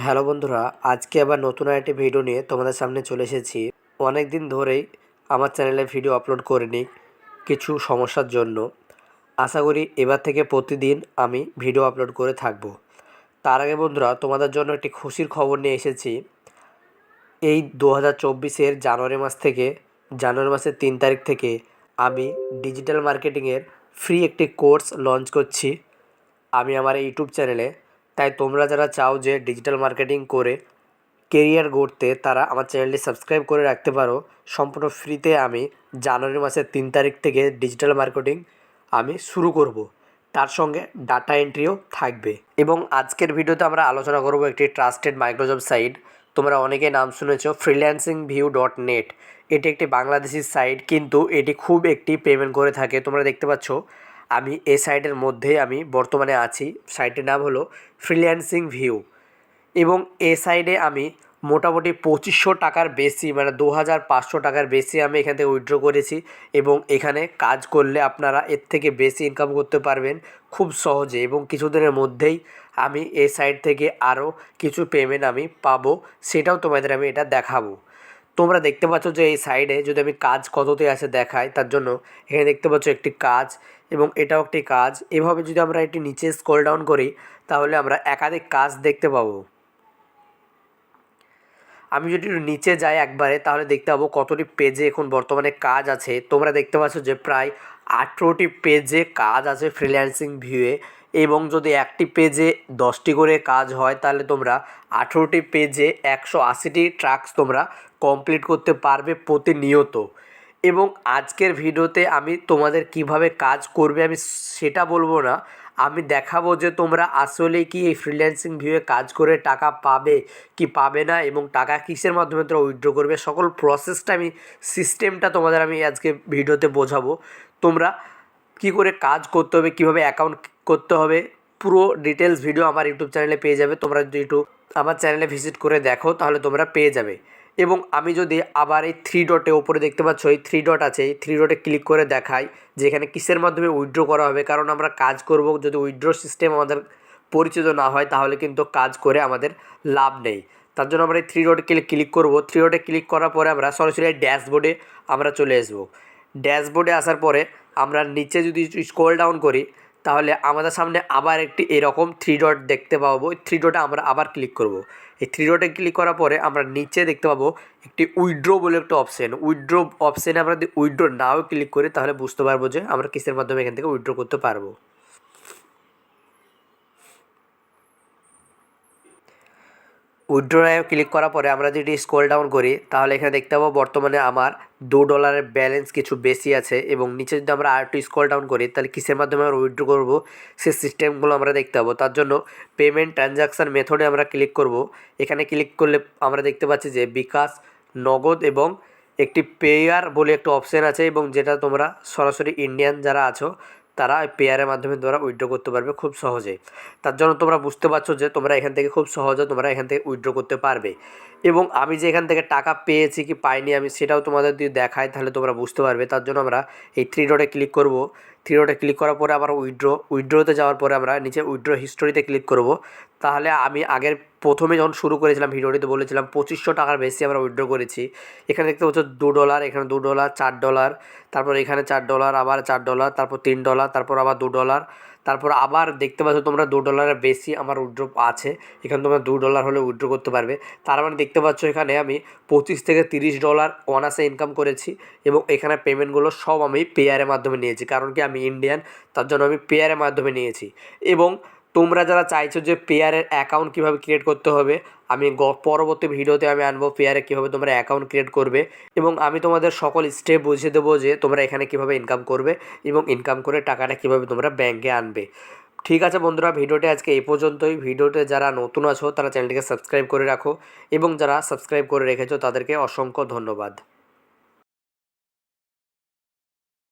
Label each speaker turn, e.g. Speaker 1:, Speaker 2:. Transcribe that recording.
Speaker 1: Hello বন্ধুরা, আজকে আবার নতুন একটি ভিডিও নিয়ে তোমাদের সামনে চলে এসেছি। অনেক দিন ধরেই আমার চ্যানেলে ভিডিও আপলোড করিনি কিছু সমস্যার জন্য। আশা করি এবার থেকে প্রতিদিন আমি ভিডিও আপলোড করে থাকব। তার আগে বন্ধুরা, তোমাদের জন্য একটি খুশির খবর নিয়ে এসেছি। এই 2024-এর জানুয়ারি মাসের 3 তারিখ থেকে আমি ডিজিটাল মার্কেটিংয়ের ফ্রি একটি কোর্স লঞ্চ করছি আমি আমার ইউটিউব চ্যানেলে। তাই তোমরা যারা চাও যে ডিজিটাল মার্কেটিং করে কেরিয়ার গড়তে, তারা আমার চ্যানেলটি সাবস্ক্রাইব করে রাখতে পারো। সম্পূর্ণ ফ্রিতে আমি জানুয়ারি মাসের 3 তারিখ থেকে ডিজিটাল মার্কেটিং আমি শুরু করব। তার সঙ্গে ডাটা এন্ট্রিও থাকবে। এবং আজকের ভিডিওতে আমরা আলোচনা করব একটি ট্রাস্টেড মাইক্রোজব সাইট। তোমরা অনেকে নাম শুনেছ freelancingview.net। এটি একটি বাংলাদেশি সাইট, কিন্তু এটি খুব একটি পেমেন্ট করে থাকে। তোমরা দেখতে পাচ্ছ আমি এই সাইটের মধ্যেই আমি বর্তমানে আছি। সাইটের নাম হলো ফ্রিল্যান্সিং ভিউ। এবং এ সাইডে আমি মোটামুটি 2500 টাকার বেশি, মানে 2500 টাকার বেশি আমি এখান থেকে উইথড্র করেছি। এবং এখানে কাজ করলে আপনারা এর থেকে বেশি ইনকাম করতে পারবেন খুব সহজে, এবং কিছুদিনের মধ্যেই আমি এই সাইট থেকে আরও কিছু পেমেন্ট আমি পাবো, সেটাও তোমাদের আমি এটা দেখাবো। তোমরা দেখতে পাচ্ছ যে এই সাইডে যদি আমি কাজ কততে আছে দেখাই, তার জন্য এখানে দেখতে পাচ্ছ একটি কাজ এবং এটাও একটি কাজ। এভাবে যদি আমরা একটি নিচে স্ক্রল ডাউন করি, তাহলে আমরা একাধিক কাজ দেখতে পাবো। আমি যদি একটু নিচে যাই একবারে, তাহলে দেখতে পাবো কতটি পেজে এখন বর্তমানে কাজ আছে। তোমরা দেখতে পাচ্ছ যে প্রায় 18টি পেজে কাজ আছে ফ্রিল্যান্সিং ভিউয়ে। এবং যদি একটি পেজে 10টি করে কাজ হয়, তাহলে তোমরা 18টি পেজে 180টি টাস্ক তোমরা কমপ্লিট করতে পারবে প্রতিনিয়ত। এবং আজকের ভিডিওতে আমি তোমাদের কিভাবে কাজ করবে আমি সেটা বলবো না, আমি দেখাবো যে তোমরা আসলে কি এই ফ্রিল্যান্সিং ভিউয়ে কাজ করে টাকা পাবে কি পাবে না, এবং টাকা কিসের মাধ্যমে তোমরা উইথড্র করবে, সকল প্রসেসটা আমি সিস্টেমটা তোমাদের আমি আজকে ভিডিওতে বোঝাবো। তোমরা কি করে কাজ করতে হবে, কিভাবে অ্যাকাউন্ট করতে হবে, পুরো ডিটেলস ভিডিও আমার ইউটিউব চ্যানেলে পেয়ে যাবে। তোমরা যদি একটু আমার চ্যানেলে ভিজিট করে দেখো, তাহলে তোমরা পেয়ে যাবে। এবং আমি যদি আবার এই 3 ডটে ওপরে দেখতে পাচ্ছ এই 3 ডট আছে, এই 3 ডটে ক্লিক করে দেখাই যে এখানে কিসের মাধ্যমে উইথড্র করা হবে। কারণ আমরা কাজ করব, যদি উইথড্র সিস্টেম আমাদের পরিচিত না হয়, তাহলে কিন্তু কাজ করে আমাদের লাভ নেই। তার জন্য আমরা এই 3 ডটে ক্লিক করব। 3 ডটে ক্লিক করার পরে আমরা সরাসরি ড্যাশবোর্ডে আমরা চলে আসবো। ড্যাশবোর্ডে আসার পরে আমরা নিচে যদি স্ক্রল ডাউন করি, তাহলে আমাদের সামনে আবার একটি এরকম 3 ডট দেখতে পাবো। এই 3 ডটে আমরা আবার ক্লিক করব। এই 3 ডটে ক্লিক করার পরে আমরা নিচে দেখতে পাবো একটি উইথড্র বলে একটা অপশান। উইথড্র অপশানে আমরা যদি উইথড্র নাও ক্লিক করি, তাহলে বুঝতে পারবো যে আমরা কিসের মাধ্যমে এখান থেকে উইথড্র করতে পারবো। উইথড্রয়ে ক্লিক করার পরে আমরা যদি স্ক্রল ডাউন করি, তাহলে এখানে দেখতে পাবো বর্তমানে আমার $2 ব্যালেন্স কিছু বেশি আছে। এবং নিচে যদি আমরা আর একটু স্ক্রল ডাউন করি, তাহলে কিসের মাধ্যমে আমরা উইথড্র করবো সেই সিস্টেমগুলো আমরা দেখতে পাবো। তার জন্য পেমেন্ট ট্রানজাকশান মেথডে আমরা ক্লিক করব। এখানে ক্লিক করলে আমরা দেখতে পাচ্ছি যে বিকাশ, নগদ এবং একটি পেয়ার বলে একটা অপশান আছে, এবং যেটা তোমরা সরাসরি ইন্ডিয়ান যারা আছো তারা পেয়ারের মাধ্যমে তোমরা উইথড্র করতে পারবে খুব সহজে। তার জন্য তোমরা বুঝতে পারছো যে তোমরা এখান থেকে খুব সহজে তোমরা এখান থেকে উইথড্র করতে পারবে। এবং আমি যে এখান থেকে টাকা পেয়েছি কি পাইনি আমি সেটাও তোমাদের যদি দেখাই, তাহলে তোমরা বুঝতে পারবে। তার জন্য আমরা এই 3 ডটে ক্লিক করব। 3 ডটে ক্লিক করার পরে আবার উইথড্রতে যাওয়ার পরে আমরা নিচে উইথড্র হিস্টোরিতে ক্লিক করব। তাহলে আমি আগের প্রথমে যখন শুরু করেছিলাম ভিডিওটিতে বলেছিলাম 2500 টাকার বেশি আমরা উইথড্র করেছি। এখানে দেখতে পাচ্ছ $2, এখানে $2, $4, তারপর এখানে $4, আবার $4, তারপর $3, তারপর আবার $2, তারপর আবার দেখতে পাচ্ছ তোমরা $2 বেশি আমার উইথড্র আছে। এখানে তোমরা $2 হলে উইথড্র করতে পারবে। তার মানে দেখতে পাচ্ছ এখানে আমি $25 থেকে $30 অনায়াসে ইনকাম করেছি। এবং এখানে পেমেন্টগুলো সব আমি পেয়ারের মাধ্যমে নিয়েছি, কারণ কি আমি ইন্ডিয়ান, তার জন্য আমি পেয়ারের মাধ্যমে নিয়েছি। এবং তোমরা যারা চাইছো যে পেয়ারের অ্যাকাউন্ট কীভাবে ক্রিয়েট করতে হবে, আমি পরবর্তী ভিডিওতে আমি আনবো পেয়ারে কীভাবে তোমরা অ্যাকাউন্ট ক্রিয়েট করবে। এবং আমি তোমাদের সকল স্টেপ বুঝিয়ে দেবো যে তোমরা এখানে কীভাবে ইনকাম করবে এবং ইনকাম করে টাকাটা কীভাবে তোমরা ব্যাঙ্কে আনবে। ঠিক আছে বন্ধুরা, ভিডিওটি আজকে এই পর্যন্তই। ভিডিওতে যারা নতুন আছো তারা চ্যানেলটিকে সাবস্ক্রাইব করে রাখো, এবং যারা সাবস্ক্রাইব করে রেখেছো তাদেরকে অসংখ্য ধন্যবাদ।